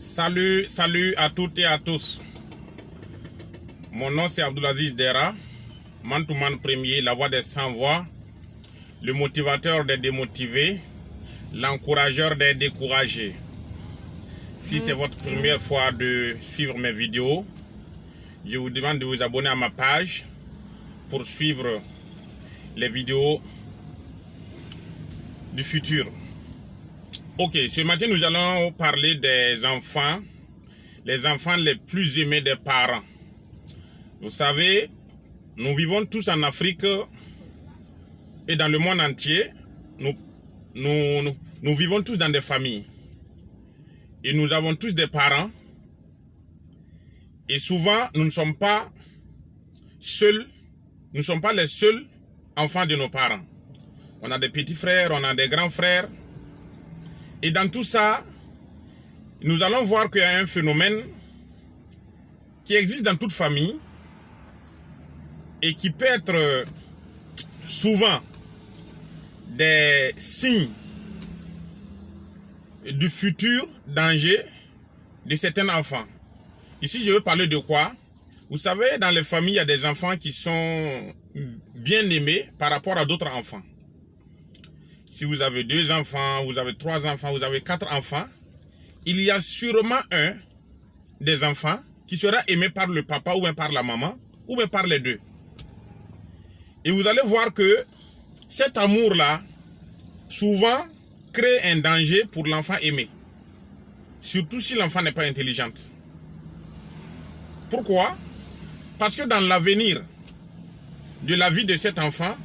Salut à toutes et à tous. Mon nom c'est Abdulaziz Dera, man to man premier, la voix des sans voix, le motivateur des démotivés, l'encourageur des découragés. Si c'est votre première fois de suivre mes vidéos, je vous demande de vous abonner à ma page pour suivre les vidéos du futur. Ok, ce matin nous allons parler des enfants, les enfants les plus aimés des parents. Vous savez, nous vivons tous en Afrique et dans le monde entier. Nous vivons tous dans des familles. Et nous avons tous des parents. Et souvent, nous ne sommes pas seuls. Nous ne sommes pas les seuls enfants de nos parents. On a des petits frères, on a des grands frères. Et dans tout ça, nous allons voir qu'il y a un phénomène qui existe dans toute famille et qui peut être souvent des signes du futur danger de certains enfants. Ici, je veux parler de quoi? Vous savez, dans les familles, il y a des enfants qui sont bien aimés par rapport à d'autres enfants. Si vous avez 2 enfants, vous avez 3 enfants, vous avez 4 enfants, il y a sûrement un des enfants qui sera aimé par le papa ou bien par la maman ou bien par les deux. Et vous allez voir que cet amour-là, souvent, crée un danger pour l'enfant aimé. Surtout si l'enfant n'est pas intelligent. Pourquoi? Parce que dans l'avenir de la vie de cet enfant,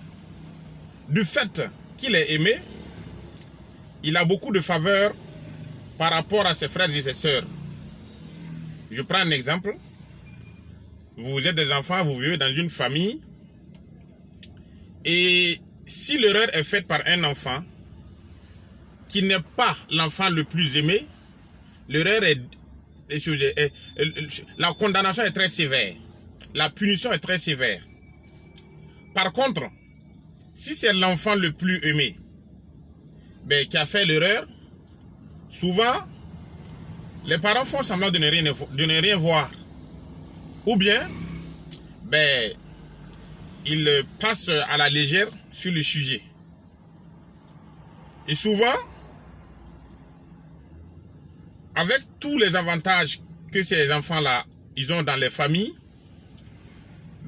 du fait qu'il est aimé, il a beaucoup de faveurs par rapport à ses frères et ses sœurs. Je prends un exemple. Vous êtes des enfants, vous vivez dans une famille. Et si l'erreur est faite par un enfant qui n'est pas l'enfant le plus aimé, l'erreur la condamnation est très sévère. La punition est très sévère. Par contre, si c'est l'enfant le plus aimé qui a fait l'erreur, souvent, les parents font semblant de ne rien voir. Ou bien, ils passent à la légère sur le sujet. Et souvent, avec tous les avantages que ces enfants-là, ils ont dans les familles,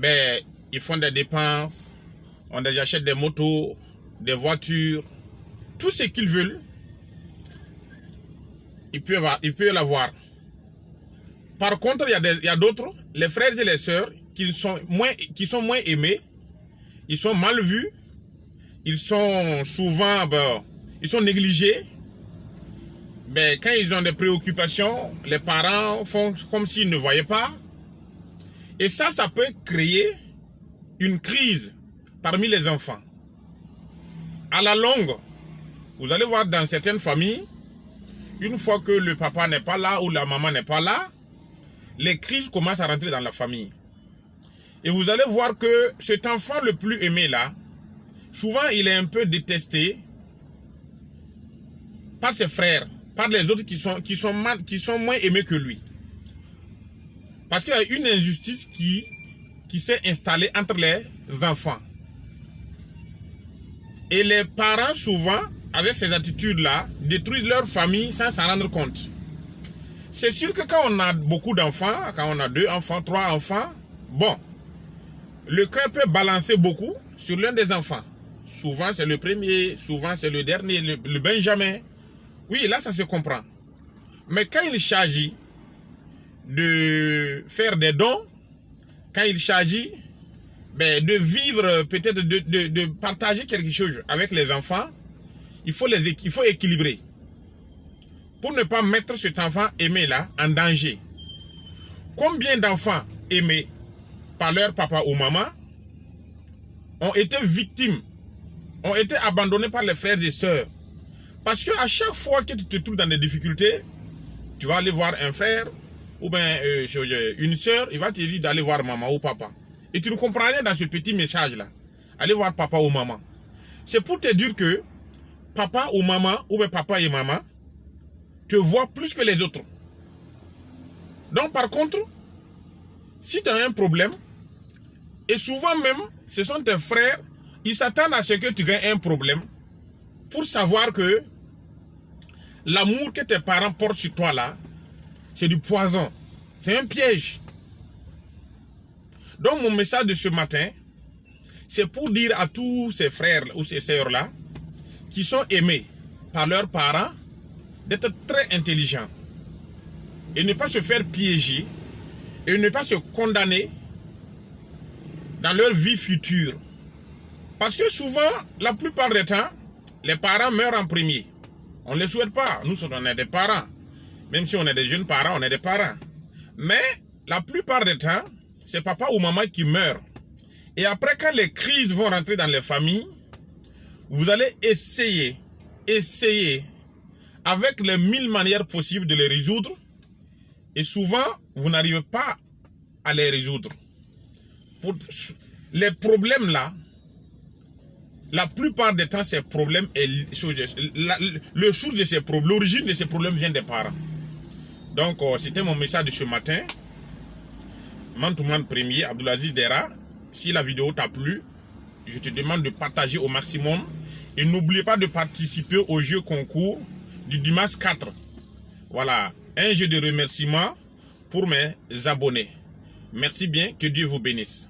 ils font des dépenses, on les achète des motos, des voitures, tout ce qu'ils veulent, ils peuvent l'avoir. Par contre, il y a d'autres, les frères et les sœurs, qui sont moins aimés, ils sont mal vus, ils sont souvent ils sont négligés. Quand ils ont des préoccupations, les parents font comme s'ils ne voyaient pas. Et ça peut créer une crise parmi les enfants. À la longue, vous allez voir dans certaines familles, une fois que le papa n'est pas là ou la maman n'est pas là, les crises commencent à rentrer dans la famille. Et vous allez voir que cet enfant le plus aimé là, souvent il est un peu détesté par ses frères, par les autres qui sont moins aimés que lui. Parce qu'il y a une injustice qui s'est installée entre les enfants. Et les parents, souvent, avec ces attitudes-là, détruisent leur famille sans s'en rendre compte. C'est sûr que quand on a beaucoup d'enfants, quand on a 2 enfants, 3 enfants, le cœur peut balancer beaucoup sur l'un des enfants. Souvent, c'est le premier, souvent, c'est le dernier, le Benjamin. Oui, là, ça se comprend. Mais quand il s'agit de faire des dons, quand il s'agit de vivre, peut-être de partager quelque chose avec les enfants, il faut équilibrer. Pour ne pas mettre cet enfant aimé-là en danger. Combien d'enfants aimés par leur papa ou maman ont été victimes, ont été abandonnés par les frères et sœurs? Parce qu'à chaque fois que tu te trouves dans des difficultés, tu vas aller voir un frère ou bien une sœur, il va te dire d'aller voir maman ou papa. Et tu ne comprends rien dans ce petit message-là. Allez voir papa ou maman. C'est pour te dire que papa ou maman, ou bien papa et maman, te voient plus que les autres. Donc par contre, si tu as un problème, et souvent même, ce sont tes frères, ils s'attendent à ce que tu aies un problème pour savoir que l'amour que tes parents portent sur toi là, c'est du poison. C'est un piège. Donc mon message de ce matin, c'est pour dire à tous ces frères ou ces sœurs là, qui sont aimés par leurs parents, d'être très intelligents. Et ne pas se faire piéger, et ne pas se condamner dans leur vie future. Parce que souvent, la plupart du temps, les parents meurent en premier. On ne les souhaite pas. Nous, on est des parents. Même si on est des jeunes parents, on est des parents. Mais la plupart du temps, c'est papa ou maman qui meurt. Et après, quand les crises vont rentrer dans les familles, vous allez essayer, avec les 1000 manières possibles de les résoudre. Et souvent, vous n'arrivez pas à les résoudre. Pour les problèmes là, la plupart des temps, ces problèmes, le source de ces problèmes, l'origine de ces problèmes vient des parents. Donc, c'était mon message de ce matin. Man-to-man premier, Abdoulaziz Dera. Si la vidéo t'a plu, je te demande de partager au maximum. Et n'oubliez pas de participer au jeu concours du dimanche 4. Voilà, un jeu de remerciements pour mes abonnés. Merci bien, que Dieu vous bénisse.